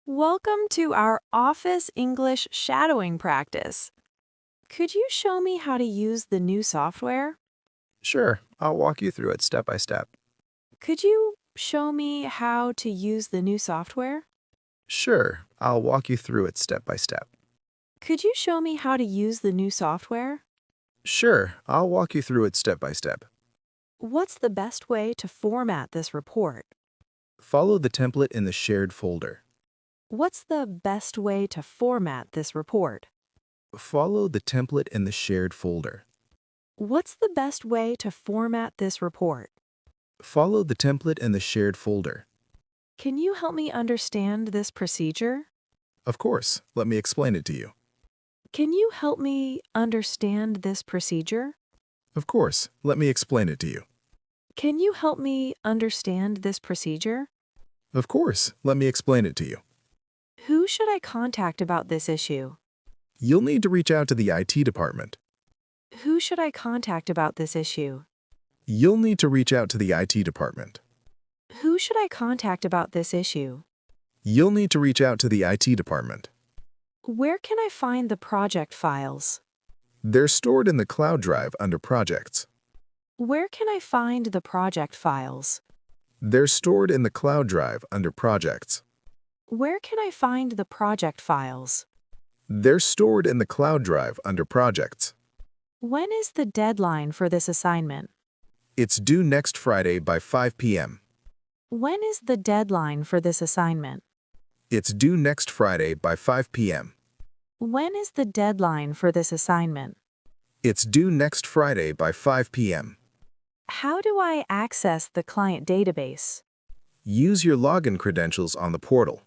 Welcome to our Office English shadowing practice. Could you show me how to use the new software? Sure, I'll walk you through it step by step. Could you show me how to use the new software? Sure, I'll walk you through it step by step. Could you show me how to use the new software? Sure, I'll walk you through it step by step. What's the best way to format this report? Follow the template in the shared folder. What's the best way to format this report? Follow the template in the shared folder. What's the best way to format this report? Follow the template in the shared folder. Can you help me understand this procedure? Of course, let me explain it to you. Can you help me understand this procedure? Of course, let me explain it to you. Can you help me understand this procedure? Of course, let me explain it to you. Who should I contact about this issue? You'll need to reach out to the IT department. Who should I contact about this issue? You'll need to reach out to the IT department. Who should I contact about this issue? You'll need to reach out to the IT department. Where can I find the project files? They're stored in the cloud drive under Projects. Where can I find the project files? They're stored in the cloud drive under Projects. Where can I find the project files? They're stored in the cloud drive under Projects. When is the deadline for this assignment? It's due next Friday by 5 p.m. When is the deadline for this assignment? It's due next Friday by 5 p.m. When is the deadline for this assignment? It's due next Friday by 5 p.m. How do I access the client database? Use your login credentials on the portal.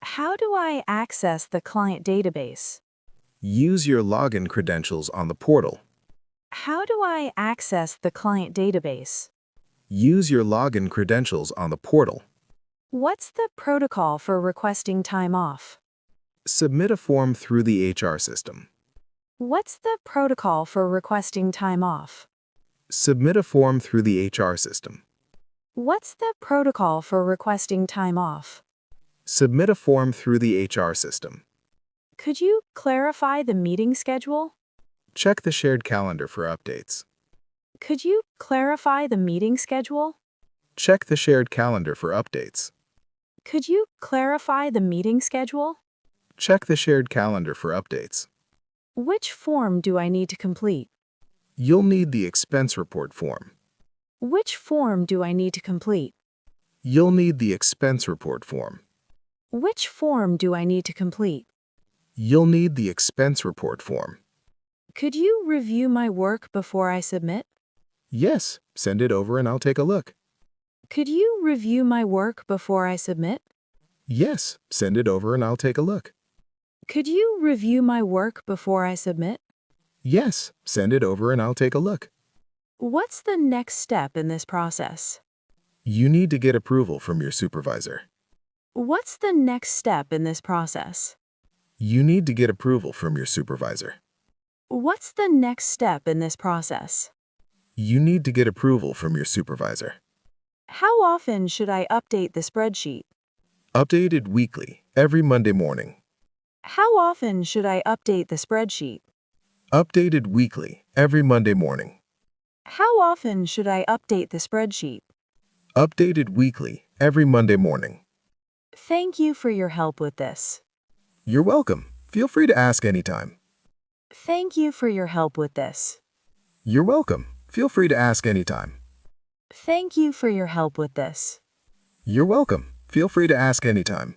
How do I access the client database? Use your login credentials on the portal. How do I access the client database? Use your login credentials on the portal. What's the protocol for requesting time off? Submit a form through the HR system. What's the protocol for requesting time off? Submit a form through the HR system. What's the protocol for requesting time off? Submit a form through the HR system. Could you clarify the meeting schedule? Check the shared calendar for updates. Could you clarify the meeting schedule? Check the shared calendar for updates. Could you clarify the meeting schedule? Check the shared calendar for updates. Which form do I need to complete? You'll need the expense report form. Which form do I need to complete? You'll need the expense report form. Which form do I need to complete? You'll need the expense report form. Could you review my work before I submit? Yes, send it over and I'll take a look. Could you review my work before I submit? Yes, send it over and I'll take a look. Could you review my work before I submit? Yes, send it over and I'll take a look. What's the next step in this process? You need to get approval from your supervisor. What's the next step in this process? You need to get approval from your supervisor. What's the next step in this process? You need to get approval from your supervisor. How often should I update the spreadsheet? Updated weekly, every Monday morning. How often should I update the spreadsheet? Updated weekly, every Monday morning. How often should I update the spreadsheet? Updated weekly, every Monday morning. Thank you for your help with this. You're welcome. Feel free to ask anytime. Thank you for your help with this. You're welcome. Feel free to ask anytime. Thank you for your help with this. You're welcome. Feel free to ask anytime.